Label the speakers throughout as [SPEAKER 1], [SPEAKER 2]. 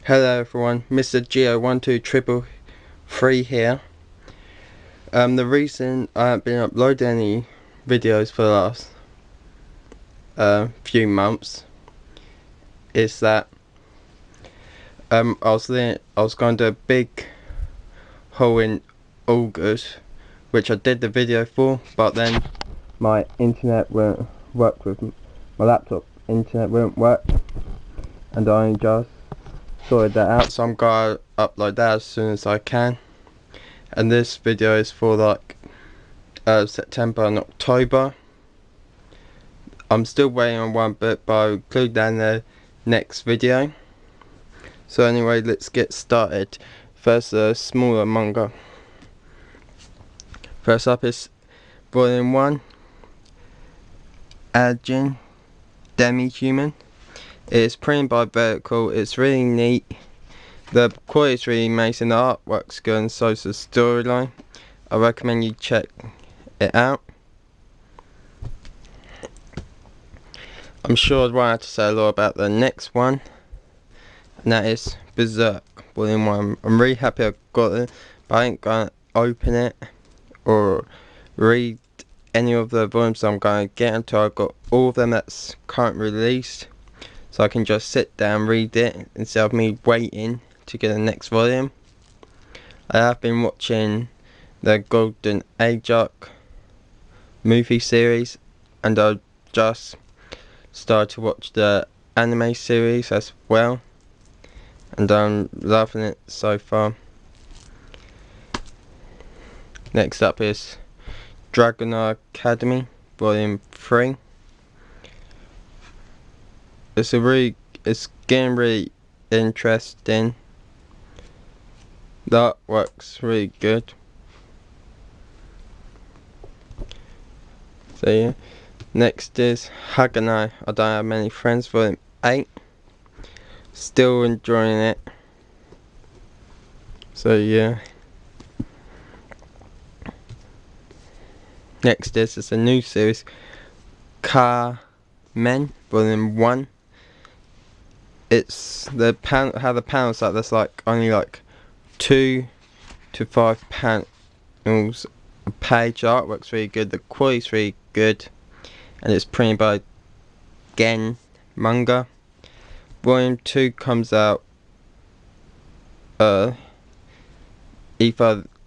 [SPEAKER 1] Hello everyone, Mr. Geo12333 here. The reason I haven't been uploading any videos for the last few months is that I was going to do a big haul in August, which I did the video for, but then my internet won't work with my laptop. Internet won't work, and I just sorted that out, so I'm gonna upload that as soon as I can. And this video is for like September and October. I'm still waiting on one bit, but I'll include that in the next video. So anyway, let's get started. First, the smaller manga. First up is Volume 1, Ajin Demi-Human. It's printed by Vertical. It's really neat. The quality is really amazing. The artwork's good, and so is the storyline. I recommend you check it out. I'm sure I won't have to say a lot about the next one, and that is Berserk Volume 1. I'm really happy I got it, but I ain't gonna open it or read any of the volumes I'm gonna get until I got all of them that's currently released, so I can just sit down, read it, instead of me waiting to get the next volume. I have been watching the Golden Age arc movie series, and I just started to watch the anime series as well, and I'm loving it so far. Next up is Dragon Academy Volume 3. It's getting really interesting. The artwork's really good. So yeah. Next is Haganai, I Don't Have Many Friends, Volume 8. Still enjoying it. So yeah. Next is a new series, Carmen Volume 1. It's how the panels like, there's like only like 2 to 5 panels a page. Artwork's really good, the quality's really good, and it's printed by Gen Manga. Volume 2 comes out either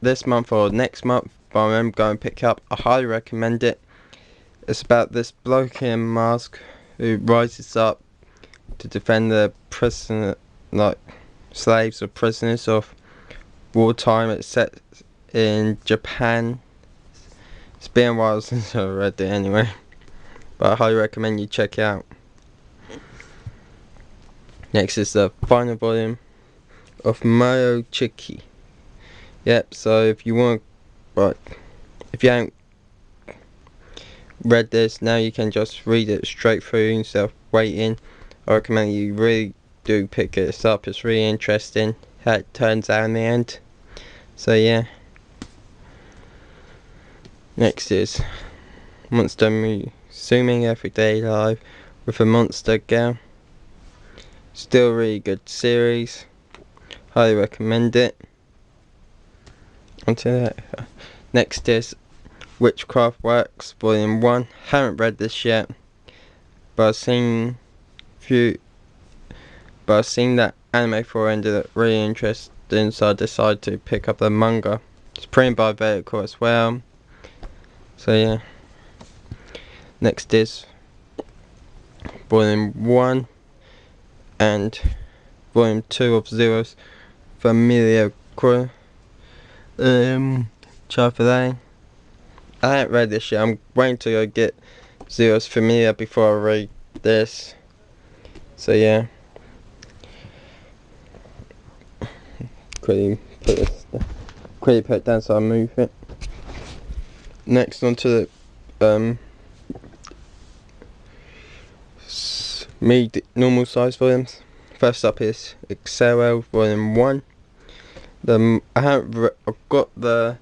[SPEAKER 1] this month or next month, but I'm going to pick up. I highly recommend it. It's about this bloke in a mask who rises up to defend the slaves or prisoners of wartime. It's set in Japan. It's been a while since I read it anyway, but I highly recommend you check it out. Next is the final volume of Mayo Chiki. Yep, so if you haven't read this, now you can just read it straight through instead of waiting. I recommend you really do pick this up. It's really interesting how it turns out in the end. So yeah. Next is Monster Musuming Everyday Life with a Monster Girl. Still really good series. Highly recommend it. Next is Witchcraft Works Volume 1. Haven't read this yet, but I've seen that anime for ended up really interesting, so I decided to pick up the manga. It's printed by Vertical as well. So yeah. Next is Volume 1 and Volume 2 of Zero's Familiar Chafalay. I haven't read this yet. I'm waiting to go get Zero's Familiar before I read this. So yeah. Quickly put it down so I move it. Next on to the normal size volumes. First up is Excel Volume 1. I've got the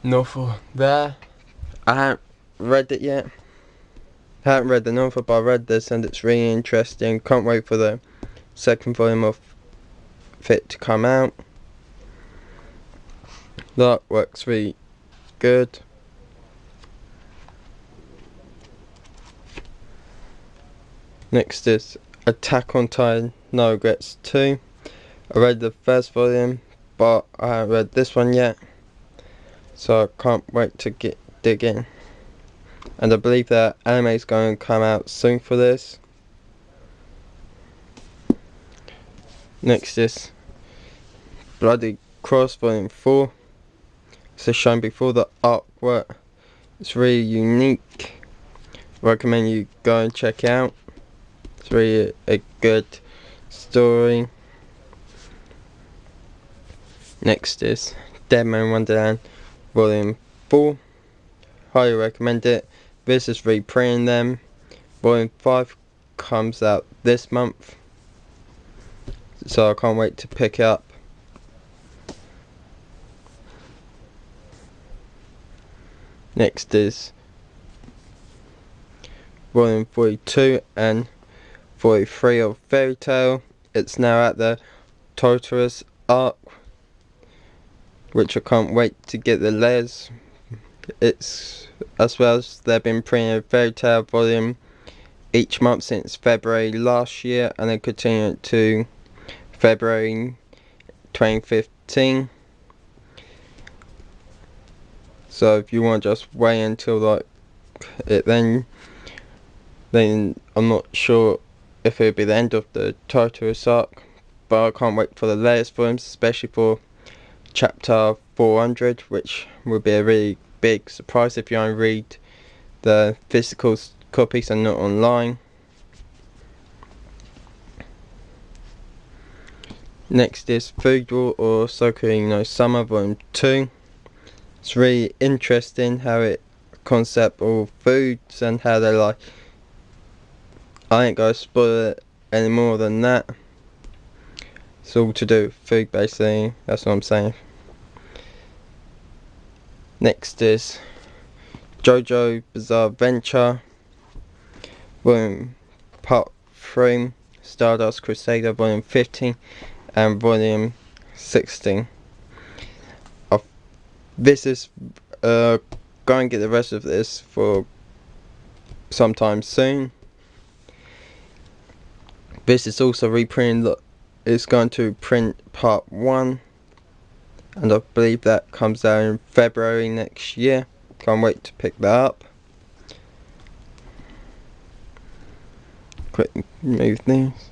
[SPEAKER 1] novel there. I haven't read it yet. I haven't read the novel, but I read this and it's really interesting. Can't wait for the second volume of for it to come out. The artwork's really good. Next is Attack on Titan No Regrets 2. I read the first volume, but I haven't read this one yet, so I can't wait to dig in. And I believe that anime is going to come out soon for this. Next is Bloody Cross Volume 4. As shown before, the artwork is really unique. Recommend you go and check out. It's really a good story. Next is Dead Man Wonderland Volume 4. Highly recommend it. This is reprinting them. Volume 5 comes out this month, so I can't wait to pick it up. Next is Volume 42 and 43 of Fairy Tail. It's now at the Tortoise arc, which I can't wait to get the layers. It's as well as they've been printing a Fairy Tail volume each month since February last year, and they continue to February 2015. So if you want to just wait until like it, then I'm not sure if it'll be the end of the Tortoise arc, but I can't wait for the latest volumes, especially for chapter 400, which will be a really big surprise if you only read the physical copies and not online. Next is Food War or Soku no Summer Volume 2. It's really interesting how it concept of foods and how they like. I ain't gonna spoil it any more than that. It's all to do with food basically, that's what I'm saying. Next is JoJo Bizarre Adventure Volume Part 3, Stardust Crusader Volume 15 and Volume 16. This is go and get the rest of this for sometime soon. This is also reprinting. Look, it's going to print Part 1, and I believe that comes out in February next year. Can't wait to pick that up. Quick move things.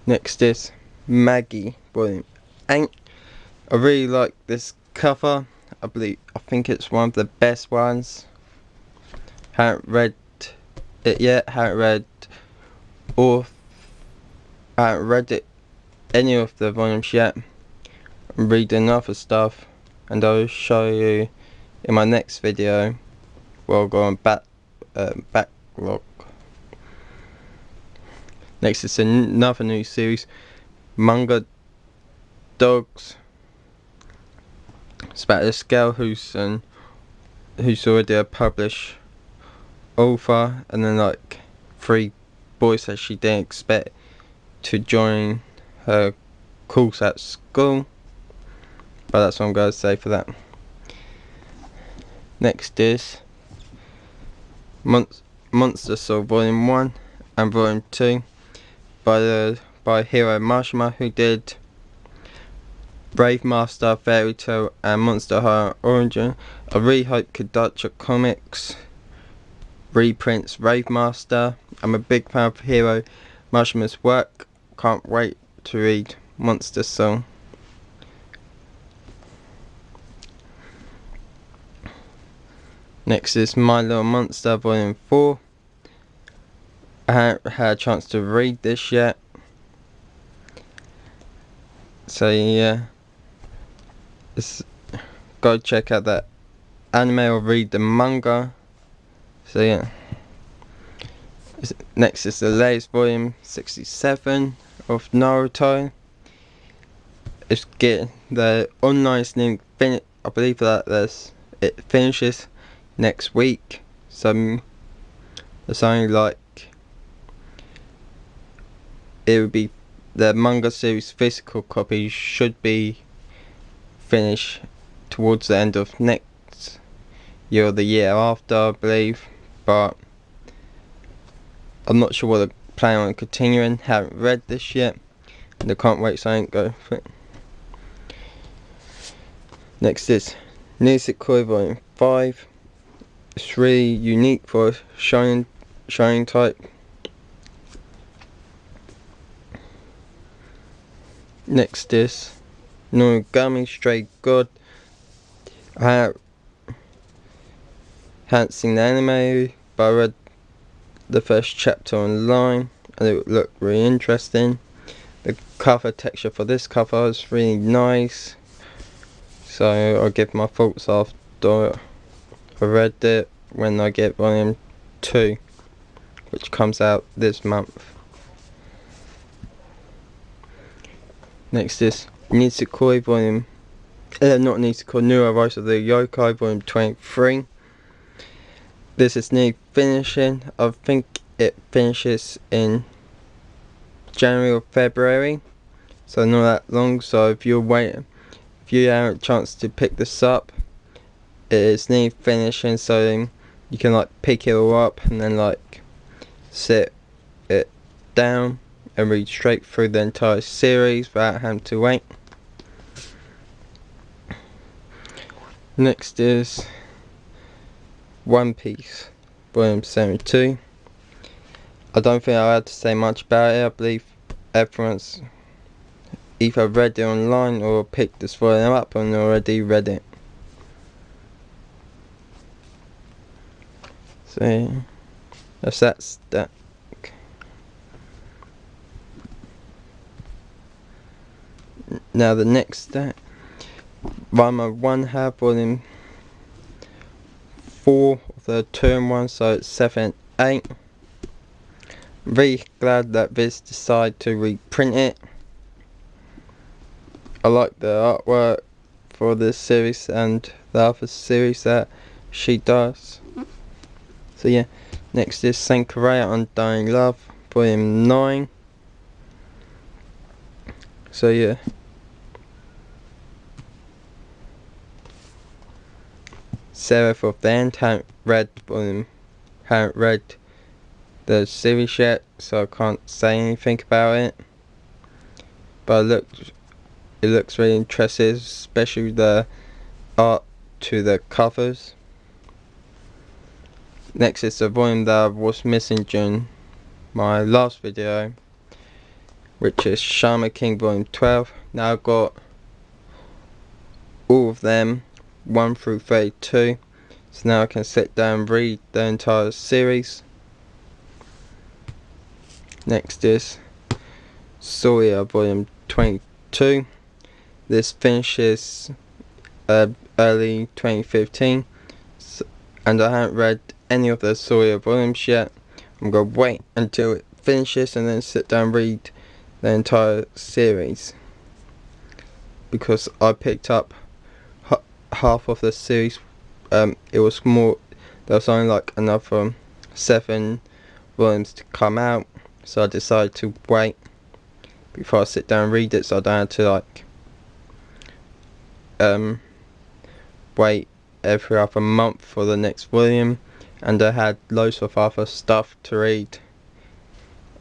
[SPEAKER 1] Next is Maggie Volume 8. I really like this cover. I think it's one of the best ones. Haven't read it yet. Haven't read it any of the volumes yet. I'm reading other stuff, and I'll show you in my next video. We'll go on backlog. Next is another new series, Manga Dogs. It's about this girl who's already a published author, and then like 3 boys that she didn't expect to join her course at school. But that's what I'm going to say for that. Next is Monster Soul Volume 1 and Volume 2 by Hiro Mashima, who did Brave Master, Fairy Tail and Monster High Origin. I really hope Kodacha Comics reprints Brave Master. I'm a big fan of Hiro Mashima's work. Can't wait to read Monster Soul. Next is My Little Monster Volume 4. I haven't had a chance to read this yet, so yeah, go check out that anime or read the manga. So yeah, next is the latest volume 67 of Naruto. It's getting the online stream I believe that it finishes next week, so It's only like, it would be, the manga series physical copy should be finished towards the end of next year or the year after, I believe, but I'm not sure what they're planning on continuing. Haven't read this yet, and I can't wait, so I ain't go for it. Next is Nisekoi Volume 5. It's really unique for a shonen type. Next is Noragami Stray God. I hadn't seen the anime, but I read the first chapter online and it looked really interesting. The cover texture for this cover is really nice, so I'll give my thoughts after I read it when I get volume 2, which comes out this month. Next is Nisekoi Volume, not Nisekoi, New Rise of the Yokai Volume 23. This is nearly finishing. I think it finishes in January or February, so not that long. So if you have a chance to pick this up, it is nearly finishing, so you can like pick it all up and then like sit it down and read straight through the entire series without having to wait. Next is One Piece Volume 72. I don't think I had to say much about it. I believe everyone's either read it online or picked this volume up and already read it. So that's that. Now the next stack, Rama 1 half volume 4 of the term 1, so it's 7, 8. I'm really glad that Viz decided to reprint it. I like the artwork for this series and the other series that she does. So yeah, next is Sankaraya Undying Love volume 9. So yeah, Seraph of the End, haven't read the series yet, so I can't say anything about it, but it looks really interesting, especially the art to the covers. Next is the volume that I was missing during my last video, which is Shaman King volume 12. Now I've got all of them 1 through 32, so now I can sit down and read the entire series. Next is Soya volume 22. This finishes early 2015, and I haven't read any of the Soya volumes yet. I'm going to wait until it finishes and then sit down and read the entire series, because I picked up half of the series. It was more, there was only like another 7 volumes to come out, so I decided to wait before I sit down and read it, so I don't have to like wait every other month for the next volume, and I had loads of other stuff to read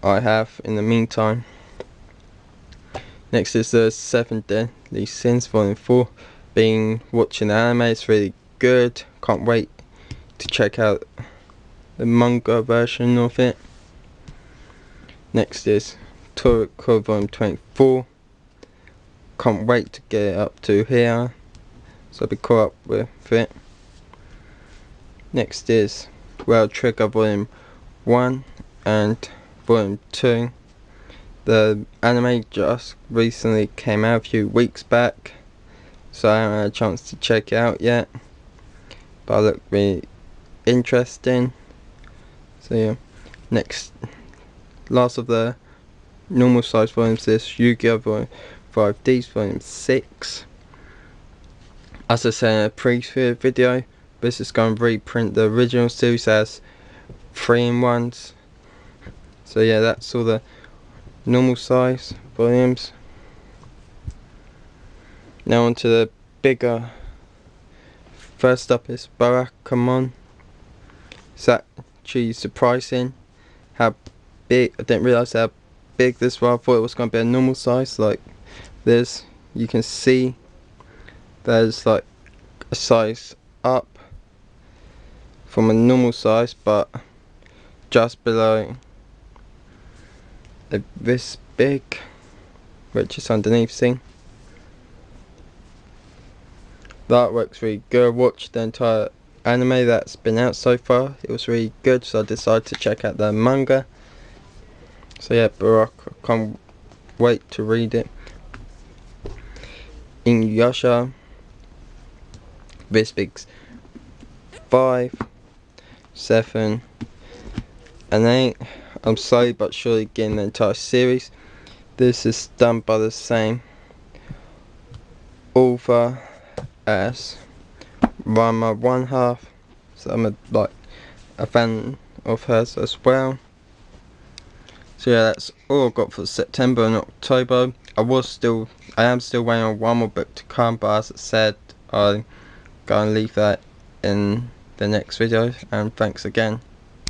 [SPEAKER 1] I have in the meantime. Next is the 7 Deadly Sins volume 4. Been watching the anime, it's really good, can't wait to check out the manga version of it. Next is Toriko volume 24. Can't wait to get it up to here, so I'll be caught up with it. Next is World Trigger volume 1 and volume 2. The anime just recently came out a few weeks back, so I haven't had a chance to check it out yet, but it looked really interesting. So yeah, next, last of the normal size volumes is Yu-Gi-Oh! Volume 5Ds volume 6. As I said in a previous video, this is going to reprint the original series as 3-in-1s. So yeah, that's all the normal size volumes. Now onto the bigger. First up is Barakamon. So actually surprising how big. I didn't realise how big this was. I thought it was going to be a normal size like this. You can see there's like a size up from a normal size, but just below this big, which is underneath. See, the artwork's really good. Watch the entire anime that's been out so far. It was really good, so I decided to check out the manga. So yeah, Barak, I can't wait to read it. Inuyasha, this big's 5, 7, and 8. I'm slowly but surely getting the entire series. This is done by the same author as Rama One Half, so I'm a fan of hers as well. So yeah, that's all I've got for September and October. I am still waiting on one more book to come, but as I said, I'm going to leave that in the next video, and thanks again.